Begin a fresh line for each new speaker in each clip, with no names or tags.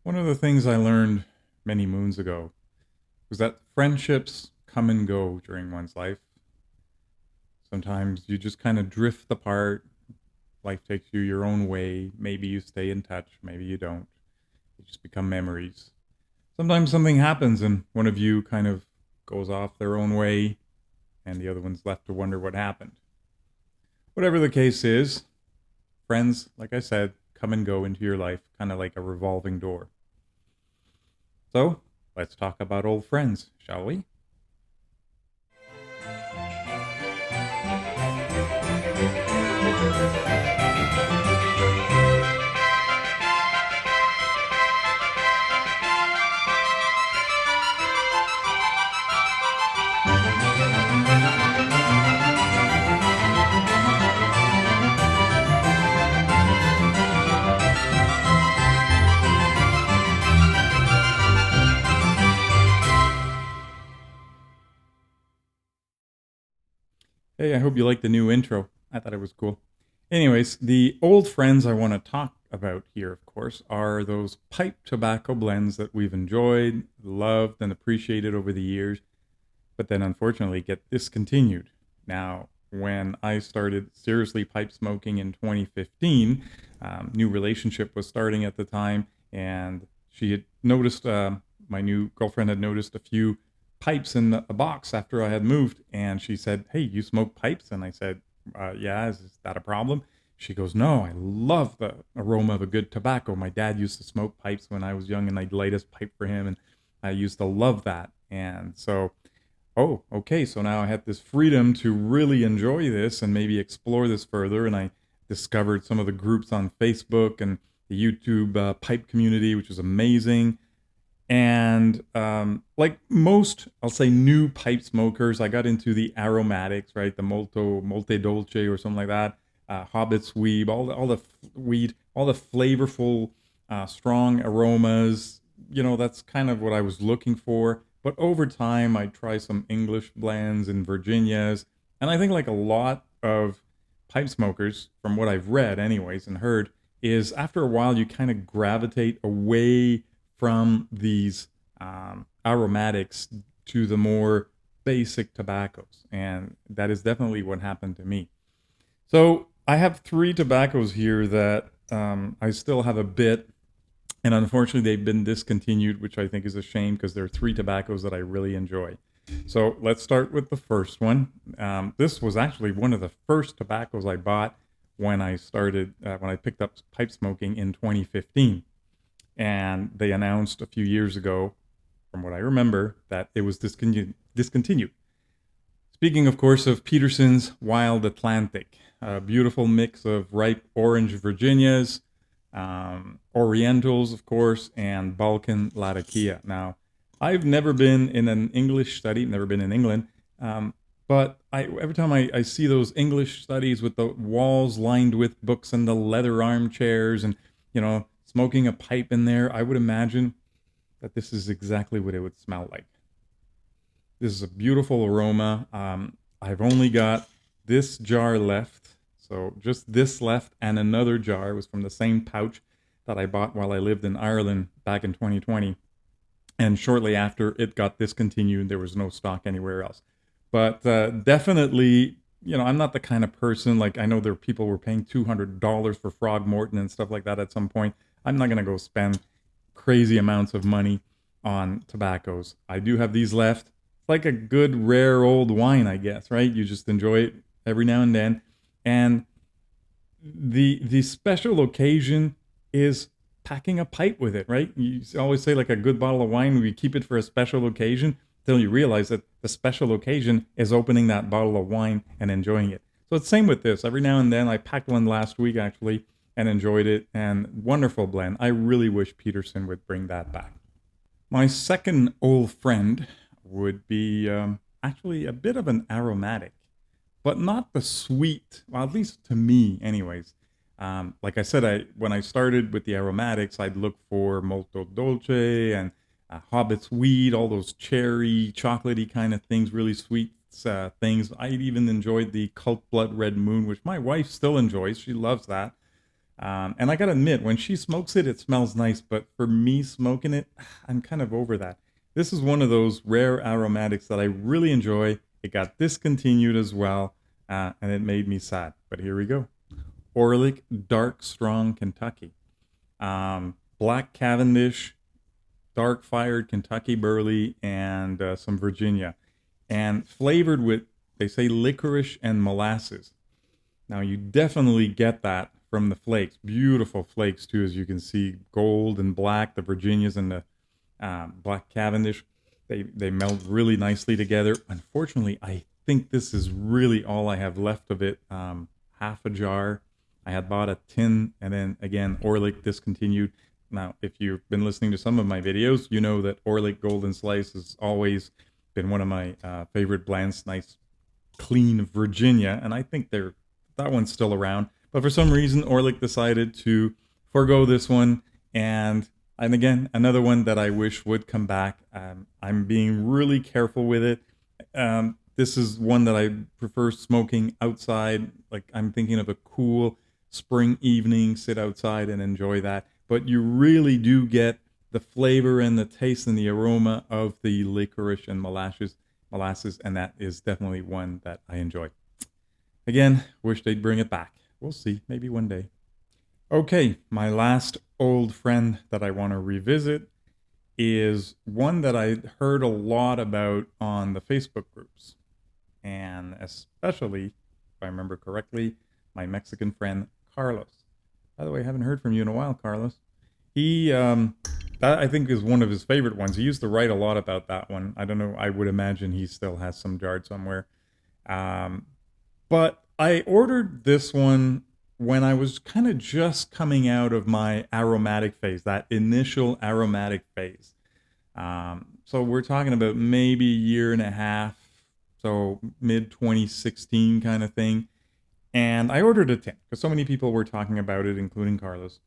One of the things I learned many moons ago was that friendships come and go during one's life. Sometimes you just kind of drift apart. Life takes you your own way. Maybe you stay in touch, maybe you don't. They just become memories. Sometimes something happens and one of you kind of goes off their own way and the other one's left to wonder what happened. Whatever the case is, friends, like I said, come and go into your life, kind of like a revolving door. So let's talk about old friends, shall we? Hey, I hope you like the new intro. I thought it was cool. Anyways, the old friends I want to talk about here, of course, are those pipe tobacco blends that we've enjoyed, loved, and appreciated over the years, but then unfortunately get discontinued. Now, when I started seriously pipe smoking in 2015, new relationship was starting at the time, and she had noticed, my new girlfriend had noticed a few pipes in a box after I had moved, and she said, "Hey, you smoke pipes?" And I said, "Yeah, is that a problem?" She goes, "No, I love the aroma of a good tobacco. My dad used to smoke pipes when I was young, and I'd light his pipe for him, and I used to love that." And so, oh, okay, so now I had this freedom to really enjoy this and maybe explore this further. And I discovered some of the groups on Facebook and the YouTube pipe community, which was amazing. And like most, I'll say new pipe smokers, I got into the aromatics, right? The Molte Dolce or something like that. Hobbit's weed, weed, all the flavorful, strong aromas. That's kind of what I was looking for. But over time, I try some English blends and Virginias, and I think like a lot of pipe smokers, from what I've read, anyways, and heard, is after a while you kind of gravitate away from these aromatics to the more basic tobaccos. And that is definitely what happened to me. So I have three tobaccos here that I still have a bit. And unfortunately, they've been discontinued, which I think is a shame because there are three tobaccos that I really enjoy. So let's start with the first one. This was actually one of the first tobaccos I bought when when I picked up pipe smoking in 2015. And they announced a few years ago, from what I remember, that it was discontinued. Speaking, of course, of Peterson's Wild Atlantic, a beautiful mix of ripe orange Virginias, Orientals, of course, and Balkan Latakia. Now, I've never been in an English study, never been in England, but every time I see those English studies with the walls lined with books and the leather armchairs and, smoking a pipe in there, I would imagine that this is exactly what it would smell like. This is a beautiful aroma. I've only got this jar left. So just this left and another jar. It was from the same pouch that I bought while I lived in Ireland back in 2020. And shortly after it got discontinued, there was no stock anywhere else. But definitely, I'm not the kind of person, like I know there are people who were paying $200 for Frog Morton and stuff like that at some point. I'm not going to go spend crazy amounts of money on tobaccos. I do have these left. It's like a good, rare old wine, I guess, right? You just enjoy it every now and then. And the special occasion is packing a pipe with it, right? You always say like a good bottle of wine, we keep it for a special occasion until you realize that the special occasion is opening that bottle of wine and enjoying it. So it's the same with this. Every now and then, I packed one last week actually and enjoyed it, and wonderful blend. I really wish Peterson would bring that back. My second old friend would be actually a bit of an aromatic, but not the sweet, well, at least to me, anyways. Like I said, when I started with the aromatics, I'd look for Molto Dolce and Hobbit's Weed, all those cherry, chocolatey kind of things, really sweet things. I even enjoyed the Cult Blood Red Moon, which my wife still enjoys. She loves that. And I gotta admit, when she smokes it, it smells nice. But for me smoking it, I'm kind of over that. This is one of those rare aromatics that I really enjoy. It got discontinued as well, and it made me sad. But here we go. Orlik Dark Strong Kentucky. Black Cavendish, dark fired Kentucky Burley, and some Virginia. And flavored with, they say, licorice and molasses. Now, you definitely get that from the flakes. Beautiful flakes, too, as you can see. Gold and black, the Virginias and the Black Cavendish. They meld really nicely together. Unfortunately, I think this is really all I have left of it. Half a jar. I had bought a tin, and then, again, Orlik discontinued. Now, if you've been listening to some of my videos, you know that Orlik Golden Slice has always been one of my favorite blends. Nice, clean Virginia, and I think that one's still around. But for some reason, Orlik decided to forego this one, and again, another one that I wish would come back. I'm being really careful with it. This is one that I prefer smoking outside. Like, I'm thinking of a cool spring evening, sit outside and enjoy that. But you really do get the flavor and the taste and the aroma of the licorice and molasses, and that is definitely one that I enjoy. Again, wish they'd bring it back. We'll see, maybe one day. Okay, my last old friend that I want to revisit is one that I heard a lot about on the Facebook groups, and especially, if I remember correctly, my Mexican friend Carlos. By the way, I haven't heard from you in a while, Carlos. He, that I think is one of his favorite ones. He used to write a lot about that one. I don't know, I would imagine he still has some jarred somewhere. But I ordered this one when I was kind of just coming out of my aromatic phase, that initial aromatic phase. So we're talking about maybe a year and a half, so mid 2016 kind of thing. And I ordered a tin because so many people were talking about it, including Carlos.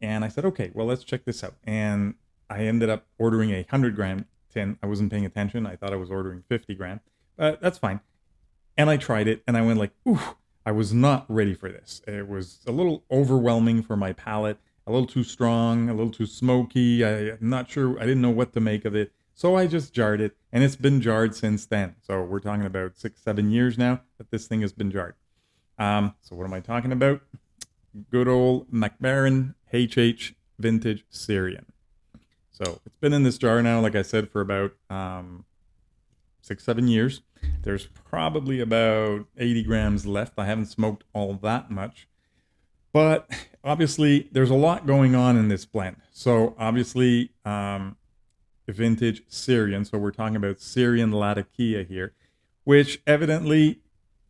And I said, okay, well, let's check this out. And I ended up ordering a 100-gram tin. I wasn't paying attention. I thought I was ordering 50 gram, but that's fine. And I tried it, and I went like, ooh, I was not ready for this. It was a little overwhelming for my palate, a little too strong, a little too smoky. I'm not sure. I didn't know what to make of it. So I just jarred it, and it's been jarred since then. So we're talking about 6-7 years now that this thing has been jarred. So what am I talking about? Good old Mac Baren HH Vintage Syrian. So it's been in this jar now, like I said, for about 6-7 years. There's probably about 80 grams left. I haven't smoked all that much. But obviously, there's a lot going on in this blend. So obviously, vintage Syrian. So we're talking about Syrian Latakia here, which evidently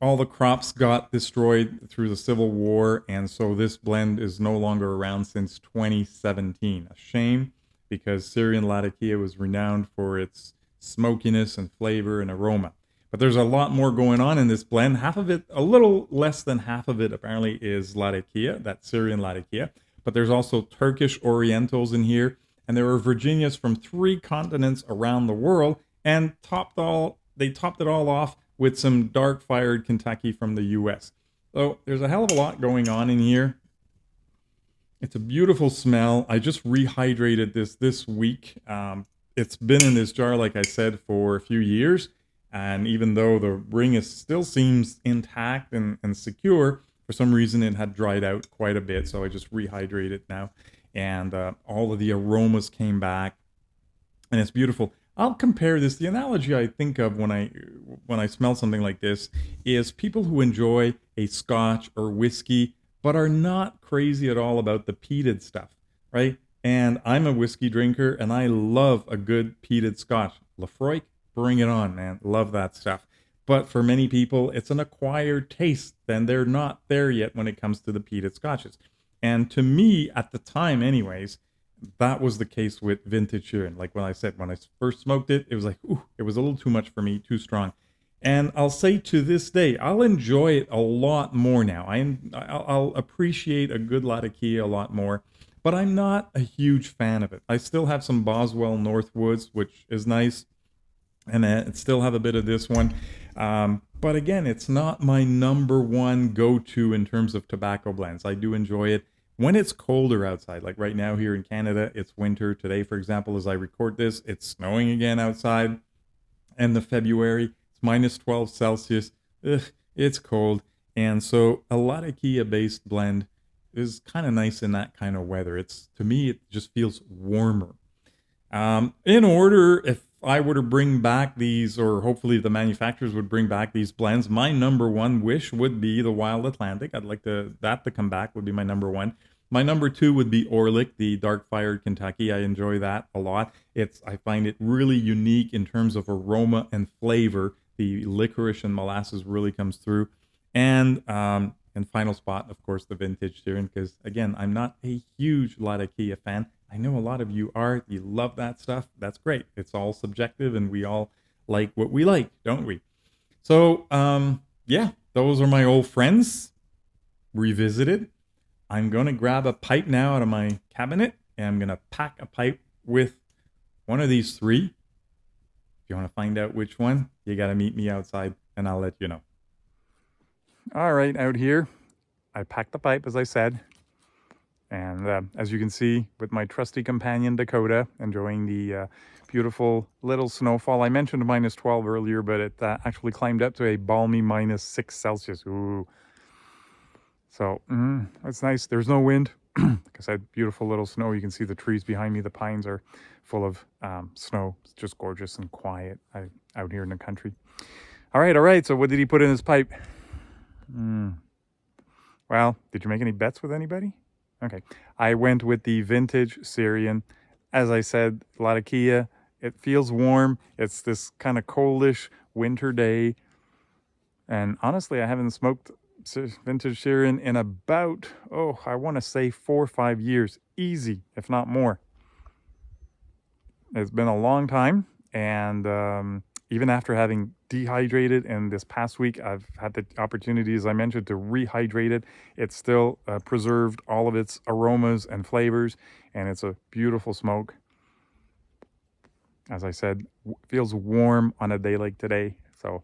all the crops got destroyed through the Civil War. And so this blend is no longer around since 2017. A shame, because Syrian Latakia was renowned for its smokiness and flavor and aroma. But there's a lot more going on in this blend. Half of it, a little less than half of it apparently is Latakia, that Syrian Latakia. But there's also Turkish Orientals in here. And there are Virginias from 3 continents around the world. And they topped it all off with some dark-fired Kentucky from the U.S. So there's a hell of a lot going on in here. It's a beautiful smell. I just rehydrated this week. It's been in this jar, like I said, for a few years. And even though the ring still seems intact and secure, for some reason it had dried out quite a bit. So I just rehydrated it now. And all of the aromas came back. And it's beautiful. I'll compare this. The analogy I think of when I smell something like this is people who enjoy a scotch or whiskey, but are not crazy at all about the peated stuff, right? And I'm a whiskey drinker, and I love a good peated scotch. Laphroaig, bring it on, man. Love that stuff. But for many people, it's an acquired taste, and they're not there yet when it comes to the peated scotches. And to me, at the time anyways, that was the case with vintage Syrian. Like when I said, when I first smoked it, it was like, ooh, it was a little too much for me, too strong. And I'll say to this day, I'll enjoy it a lot more now. I'll appreciate a good Latakia a lot more, but I'm not a huge fan of it. I still have some Boswell Northwoods, which is nice, and I still have a bit of this one. But again, it's not my number one go-to in terms of tobacco blends. I do enjoy it when it's colder outside, like right now here in Canada, it's winter. Today, for example, as I record this, it's snowing again outside. End of February, it's minus 12 Celsius. Ugh, it's cold. And so a Latakia based blend is kind of nice in that kind of weather. To me, it just feels warmer. In order, if I were to bring back these, or hopefully the manufacturers would bring back these blends, my number one wish would be the Wild Atlantic. I'd like that to come back, would be my number one. My number two would be Orlick, the Dark Fired Kentucky. I enjoy that a lot. I find it really unique in terms of aroma and flavor. The licorice and molasses really comes through. And final spot, of course, the Vintage Sheeran, because again, I'm not a huge Latakia fan. I know a lot of you are. You love that stuff. That's great. It's all subjective, and we all like what we like, don't we? So, yeah, those are my old friends revisited. I'm going to grab a pipe now out of my cabinet, and I'm going to pack a pipe with one of these three. If you want to find out which one, you got to meet me outside, and I'll let you know. All right, out here, I packed the pipe, as I said. And as you can see, with my trusty companion Dakota, enjoying the beautiful little snowfall. I mentioned minus 12 earlier, but it actually climbed up to a balmy minus 6 Celsius. Ooh. So, that's nice. There's no wind. Like I said, beautiful little snow. You can see the trees behind me. The pines are full of snow. It's just gorgeous and quiet out here in the country. All right. So what did he put in his pipe? Well, did you make any bets with anybody? Okay, I went with the Vintage Syrian. As I said, Latakia, it feels warm. It's this kind of coldish winter day. And honestly, I haven't smoked Vintage Syrian in about, I want to say 4 or 5 years. Easy, if not more. It's been a long time. And even after having dehydrated, and this past week I've had the opportunity, as I mentioned, to rehydrate it. It's still preserved all of its aromas and flavors, and it's a beautiful smoke. As I said, feels warm on a day like today. So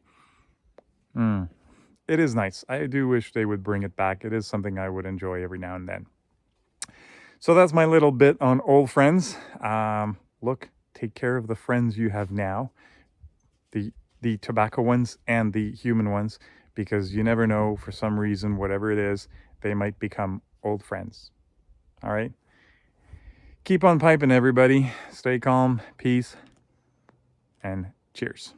it is nice. I do wish they would bring it back. It is something I would enjoy every now and then. So that's my little bit on old friends. Look, take care of the friends you have now. The tobacco ones and the human ones, because you never know, for some reason, whatever it is, they might become old friends. All right? Keep on piping, everybody. Stay calm, peace, and cheers.